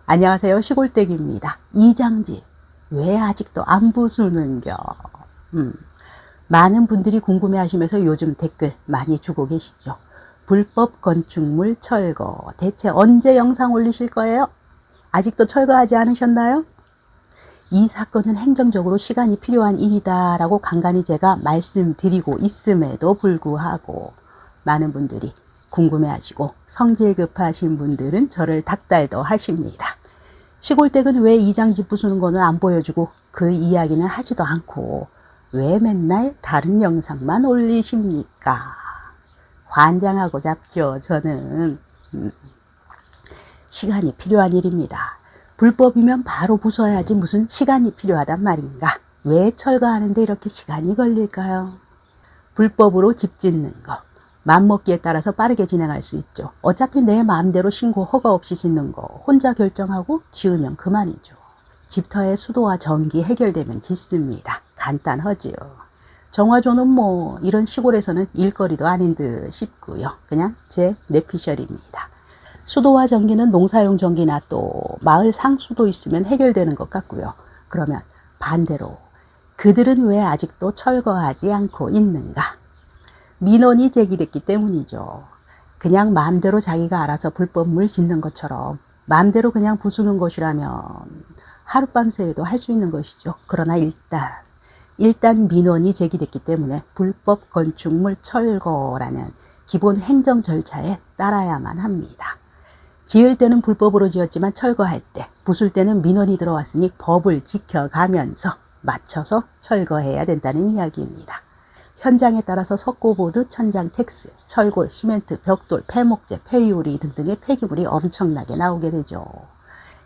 안녕하세요. 시골댁입니다. 이장집 왜 아직도 안 부수는겨? 많은 분들이 궁금해하시면서 요즘 댓글 많이 주고 계시죠. 불법 건축물 철거 대체 언제 영상 올리실 거예요? 아직도 철거하지 않으셨나요? 이 사건은 행정적으로 시간이 필요한 일이다 라고 간간히 제가 말씀드리고 있음에도 불구하고 많은 분들이 궁금해하시고 성질 급하신 분들은 저를 닥달도 하십니다. 시골댁은 왜 이장집 부수는 거는 안 보여주고 그 이야기는 하지도 않고 왜 맨날 다른 영상만 올리십니까? 환장하고 잡죠. 저는 시간이 필요한 일입니다. 불법이면 바로 부숴야지 무슨 시간이 필요하단 말인가? 왜 철거하는데 이렇게 시간이 걸릴까요? 불법으로 집 짓는 거 맘먹기에 따라서 빠르게 진행할 수 있죠. 어차피 내 마음대로 신고 허가 없이 짓는 거 혼자 결정하고 지으면 그만이죠. 집터의 수도와 전기 해결되면 짓습니다. 간단하지요. 정화조는 뭐 이런 시골에서는 일거리도 아닌 듯 싶고요. 그냥 제 내피셜입니다. 수도와 전기는 농사용 전기나 또 마을 상수도 있으면 해결되는 것 같고요. 그러면 반대로 그들은 왜 아직도 철거하지 않고 있는가? 민원이 제기됐기 때문이죠. 그냥 마음대로 자기가 알아서 불법물 짓는 것처럼 마음대로 그냥 부수는 것이라면 하룻밤새도 할 수 있는 것이죠. 그러나 일단 민원이 제기됐기 때문에 불법 건축물 철거라는 기본 행정 절차에 따라야만 합니다. 지을 때는 불법으로 지었지만 철거할 때, 부술 때는 민원이 들어왔으니 법을 지켜가면서 맞춰서 철거해야 된다는 이야기입니다. 현장에 따라서 석고보드, 천장 텍스, 철골, 시멘트, 벽돌, 폐목재, 폐유리 등등의 폐기물이 엄청나게 나오게 되죠.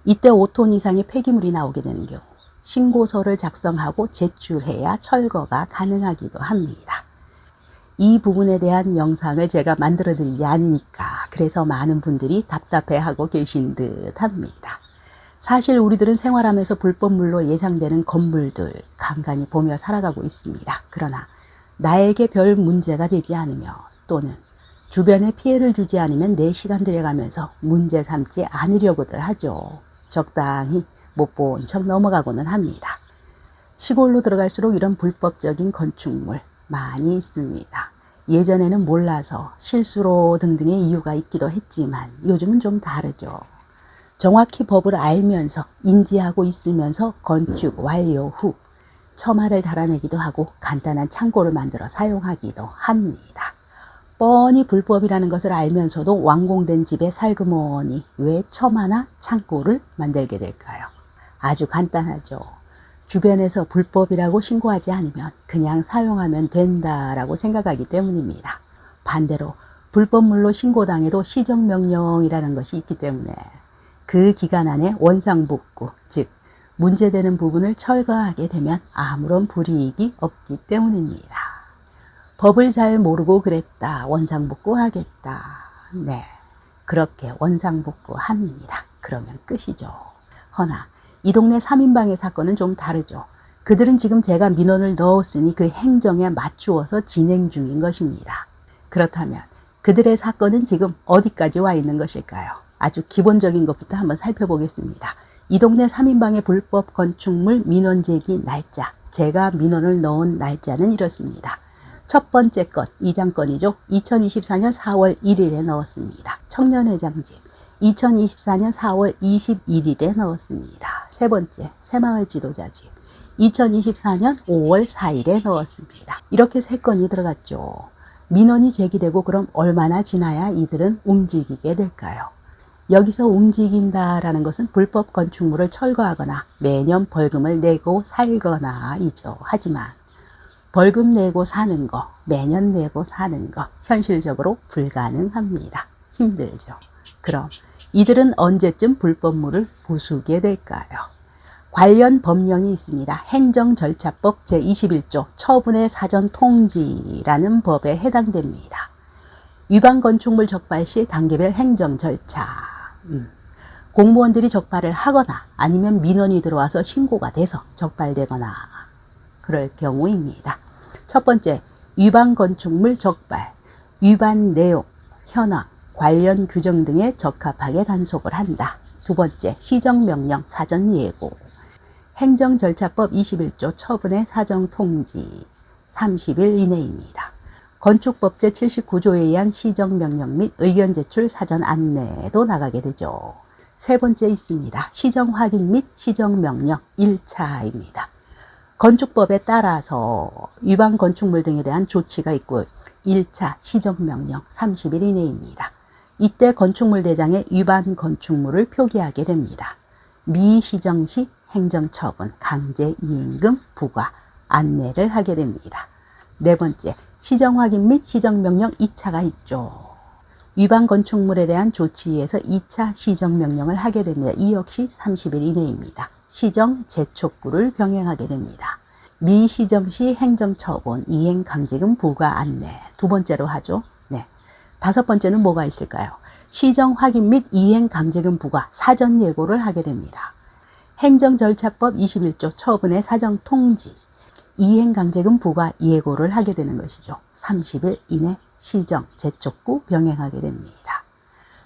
이때 5톤 이상의 폐기물이 나오게 되는 경우 신고서를 작성하고 제출해야 철거가 가능하기도 합니다. 이 부분에 대한 영상을 제가 만들어 드리지 않으니까 그래서 많은 분들이 답답해하고 계신 듯 합니다. 사실 우리들은 생활하면서 불법물로 예상되는 건물들 간간히 보며 살아가고 있습니다. 그러나 나에게 별 문제가 되지 않으면 또는 주변에 피해를 주지 않으면 내 시간 들여가면서 문제 삼지 않으려고들 하죠. 적당히 못 본 척 넘어가고는 합니다. 시골로 들어갈수록 이런 불법적인 건축물 많이 있습니다. 예전에는 몰라서 실수로 등등의 이유가 있기도 했지만 요즘은 좀 다르죠. 정확히 법을 알면서 인지하고 있으면서 건축 완료 후 처마를 달아내기도 하고 간단한 창고를 만들어 사용하기도 합니다. 뻔히 불법이라는 것을 알면서도 완공된 집에 살그머니 왜 처마나 창고를 만들게 될까요? 아주 간단하죠. 주변에서 불법이라고 신고하지 않으면 그냥 사용하면 된다라고 생각하기 때문입니다. 반대로 불법물로 신고당해도 시정명령이라는 것이 있기 때문에 그 기간 안에 원상복구, 즉 문제되는 부분을 철거하게 되면 아무런 불이익이 없기 때문입니다. 법을 잘 모르고 그랬다. 원상복구하겠다. 네, 그렇게 원상복구합니다. 그러면 끝이죠. 허나 이 동네 3인방의 사건은 좀 다르죠. 그들은 지금 제가 민원을 넣었으니 그 행정에 맞추어서 진행 중인 것입니다. 그렇다면 그들의 사건은 지금 어디까지 와 있는 것일까요? 아주 기본적인 것부터 한번 살펴보겠습니다. 이 동네 3인방의 불법 건축물 민원 제기 날짜, 제가 민원을 넣은 날짜는 이렇습니다. 첫 번째 건, 2장건이죠. 2024년 4월 1일에 넣었습니다. 청년회장집, 2024년 4월 21일에 넣었습니다. 세 번째, 새마을 지도자집, 2024년 5월 4일에 넣었습니다. 이렇게 3건이 들어갔죠. 민원이 제기되고 그럼 얼마나 지나야 이들은 움직이게 될까요? 여기서 움직인다라는 것은 불법 건축물을 철거하거나 매년 벌금을 내고 살거나이죠. 하지만 벌금 내고 사는 거, 매년 내고 사는 거 현실적으로 불가능합니다. 힘들죠. 그럼 이들은 언제쯤 불법물을 부수게 될까요? 관련 법령이 있습니다. 행정절차법 제21조 처분의 사전 통지라는 법에 해당됩니다. 위반 건축물 적발 시 단계별 행정 절차. 공무원들이 적발을 하거나 아니면 민원이 들어와서 신고가 돼서 적발되거나 그럴 경우입니다. 첫 번째, 위반 건축물 적발. 위반 내용, 현황, 관련 규정 등에 적합하게 단속을 한다. 두 번째, 시정명령 사전예고. 행정절차법 21조 처분의 사정통지 30일 이내입니다. 건축법 제79조에 의한 시정명령 및 의견 제출 사전 안내도 나가게 되죠. 세 번째 있습니다. 시정 확인 및 시정명령 1차입니다. 건축법에 따라서 위반 건축물 등에 대한 조치가 있고 1차 시정명령 30일 이내입니다. 이때 건축물 대장에 위반 건축물을 표기하게 됩니다. 미시정 시 행정처분, 강제이행금 부과, 안내를 하게 됩니다. 네 번째, 시정확인 및 시정명령 2차가 있죠. 위반 건축물에 대한 조치에서 2차 시정명령을 하게 됩니다. 이 역시 30일 이내입니다. 시정 재촉구를 병행하게 됩니다. 미시정 시 행정처분, 이행강제금 부과, 안내. 두 번째로 하죠. 네. 다섯 번째는 뭐가 있을까요? 시정 확인 및 이행강제금 부과, 사전 예고를 하게 됩니다. 행정절차법 21조 처분의 사정통지, 이행강제금 부과 예고를 하게 되는 것이죠. 30일 이내 시정, 재촉구 병행하게 됩니다.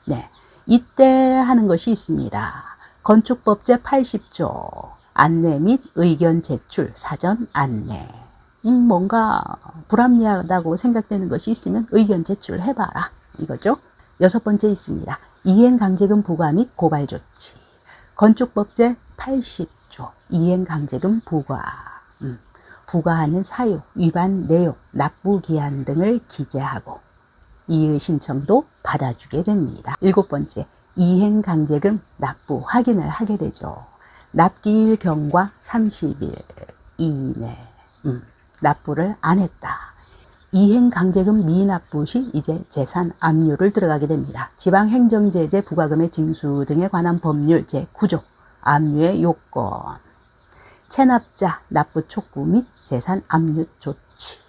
네, 이때 하는 것이 있습니다. 건축법 제80조 안내 및 의견 제출 사전 안내. 뭔가 불합리하다고 생각되는 것이 있으면 의견 제출해봐라 이거죠. 여섯 번째 있습니다. 이행강제금 부과 및 고발 조치. 건축법 제80조 이행강제금 부과. 부과하는 사유, 위반 내용, 납부 기한 등을 기재하고 이의 신청도 받아주게 됩니다. 일곱 번째, 이행강제금 납부 확인을 하게 되죠. 납기일 경과 30일 이내 납부를 안 했다. 이행강제금 미납부 시 이제 재산 압류를 들어가게 됩니다. 지방행정제재 부과금의 징수 등에 관한 법률 제9조 압류의 요건, 체납자 납부 촉구 및 재산 압류 조치,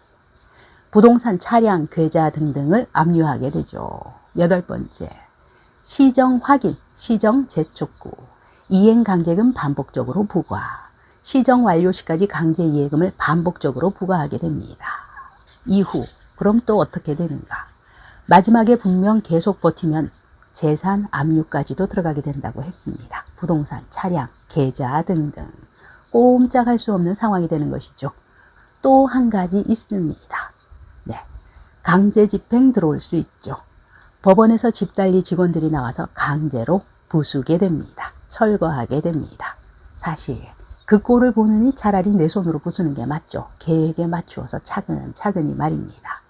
부동산 차량 계좌 등등을 압류하게 되죠. 여덟 번째, 시정 확인, 시정 재촉구, 이행강제금 반복적으로 부과, 시정 완료 시까지 강제이해금을 반복적으로 부과하게 됩니다. 이후 그럼 또 어떻게 되는가? 마지막에 분명 계속 버티면 재산 압류까지도 들어가게 된다고 했습니다. 부동산, 차량, 계좌 등등 꼼짝할 수 없는 상황이 되는 것이죠. 또 한 가지 있습니다. 네, 강제 집행 들어올 수 있죠. 법원에서 집달리 직원들이 나와서 강제로 부수게 됩니다. 철거하게 됩니다. 사실 그 꼴을 보느니 차라리 내 손으로 부수는 게 맞죠. 계획에 맞추어서 차근차근히 말입니다.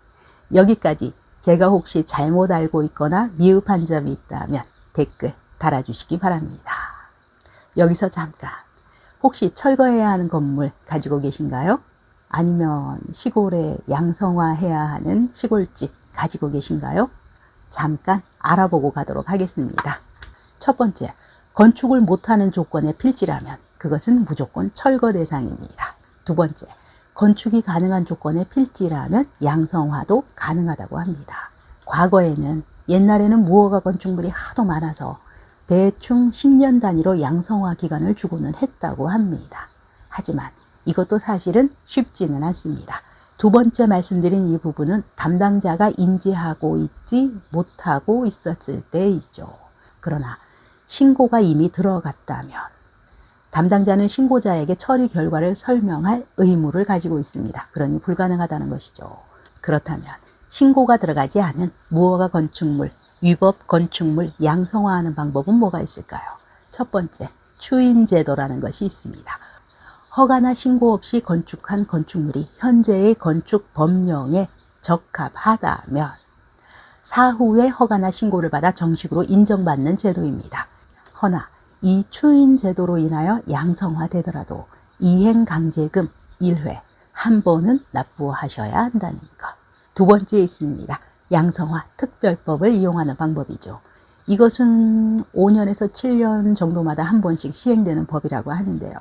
여기까지 제가 혹시 잘못 알고 있거나 미흡한 점이 있다면 댓글 달아주시기 바랍니다. 여기서 잠깐, 혹시 철거해야 하는 건물 가지고 계신가요? 아니면 시골에 양성화해야 하는 시골집 가지고 계신가요? 잠깐 알아보고 가도록 하겠습니다. 첫 번째, 건축을 못하는 조건의 필지라면 그것은 무조건 철거 대상입니다. 두 번째, 건축이 가능한 조건의 필지라면 양성화도 가능하다고 합니다. 과거에는, 옛날에는 무허가 건축물이 하도 많아서 대충 10년 단위로 양성화 기간을 주고는 했다고 합니다. 하지만 이것도 사실은 쉽지는 않습니다. 두 번째 말씀드린 이 부분은 담당자가 인지하고 있지 못하고 있었을 때이죠. 그러나 신고가 이미 들어갔다면 담당자는 신고자에게 처리 결과를 설명할 의무를 가지고 있습니다. 그러니 불가능하다는 것이죠. 그렇다면 신고가 들어가지 않은 무허가 건축물, 위법 건축물 양성화하는 방법은 뭐가 있을까요? 첫 번째, 추인제도라는 것이 있습니다. 허가나 신고 없이 건축한 건축물이 현재의 건축 법령에 적합하다면 사후에 허가나 신고를 받아 정식으로 인정받는 제도입니다. 허나 이 추인 제도로 인하여 양성화되더라도 이행강제금 1회 한 번은 납부하셔야 한다는 것. 두 번째 있습니다. 양성화 특별법을 이용하는 방법이죠. 이것은 5년에서 7년 정도마다 한 번씩 시행되는 법이라고 하는데요.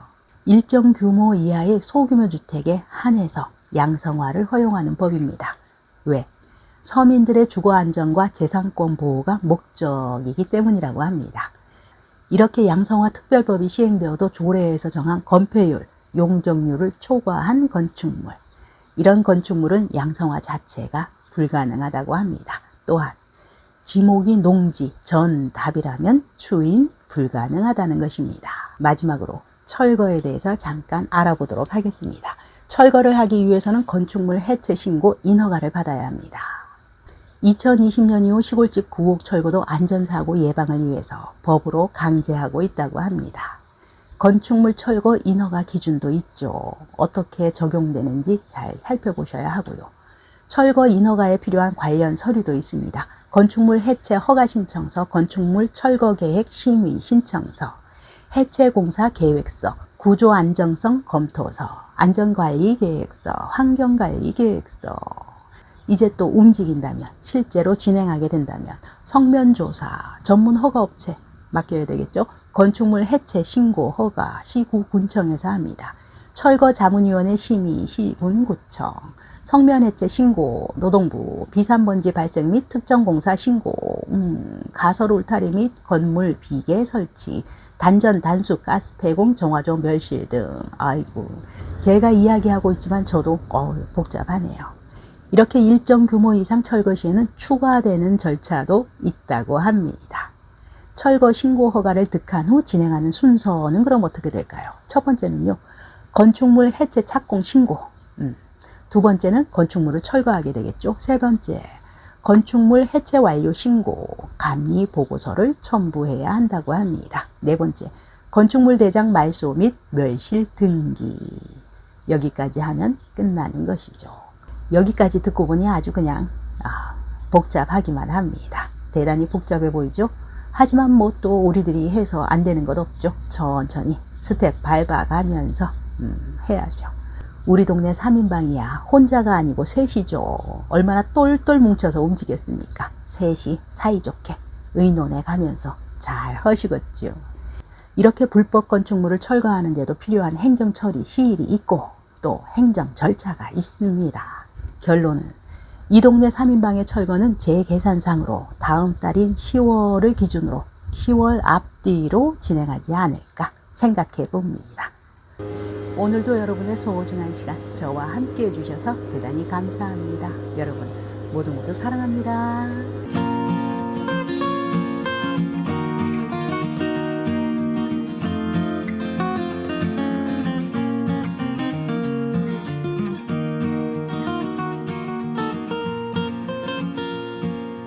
일정 규모 이하의 소규모 주택에 한해서 양성화를 허용하는 법입니다. 왜? 서민들의 주거 안정과 재산권 보호가 목적이기 때문이라고 합니다. 이렇게 양성화 특별법이 시행되어도 조례에서 정한 건폐율, 용적률을 초과한 건축물, 이런 건축물은 양성화 자체가 불가능하다고 합니다. 또한 지목이 농지, 전답이라면 추인 불가능하다는 것입니다. 마지막으로 철거에 대해서 잠깐 알아보도록 하겠습니다. 철거를 하기 위해서는 건축물 해체 신고 인허가를 받아야 합니다. 2020년 이후 시골집 구옥 철거도 안전사고 예방을 위해서 법으로 강제하고 있다고 합니다. 건축물 철거 인허가 기준도 있죠. 어떻게 적용되는지 잘 살펴보셔야 하고요. 철거 인허가에 필요한 관련 서류도 있습니다. 건축물 해체 허가 신청서, 건축물 철거 계획 심의 신청서, 해체 공사 계획서, 구조 안정성 검토서, 안전관리 계획서, 환경관리 계획서. 이제 또 움직인다면, 실제로 진행하게 된다면 성면조사, 전문 허가업체 맡겨야 되겠죠. 건축물 해체 신고 허가 시구군청에서 합니다. 철거자문위원회 심의 시군구청, 성면해체 신고 노동부, 비산먼지 발생 및 특정공사 신고, 가설 울타리 및 건물 비계 설치, 단전 단수 가스 폐공 정화조 멸실 등. 아이고, 제가 이야기하고 있지만 저도 복잡하네요. 이렇게 일정 규모 이상 철거 시에는 추가되는 절차도 있다고 합니다. 철거 신고 허가를 득한 후 진행하는 순서는 그럼 어떻게 될까요? 첫 번째는요, 건축물 해체 착공 신고. 두 번째는 건축물을 철거하게 되겠죠. 세 번째, 건축물 해체 완료 신고, 감리 보고서를 첨부해야 한다고 합니다. 네 번째, 건축물 대장 말소 및 멸실 등기. 여기까지 하면 끝나는 것이죠. 여기까지 듣고 보니 아주 그냥 복잡하기만 합니다. 대단히 복잡해 보이죠? 하지만 뭐 또 우리들이 해서 안 되는 것 없죠. 천천히 스텝 밟아가면서 해야죠. 우리 동네 3인방이야 혼자가 아니고 셋이죠. 얼마나 똘똘 뭉쳐서 움직였습니까? 셋이 사이좋게 의논해 가면서 잘 하시겠죠. 이렇게 불법 건축물을 철거하는 데도 필요한 행정처리 시일이 있고 또 행정 절차가 있습니다. 결론은 이 동네 3인방의 철거는 제 계산상으로 다음 달인 10월을 기준으로 10월 앞뒤로 진행하지 않을까 생각해 봅니다. 오늘도 여러분의 소중한 시간 저와 함께 해주셔서 대단히 감사합니다. 여러분 모두 사랑합니다.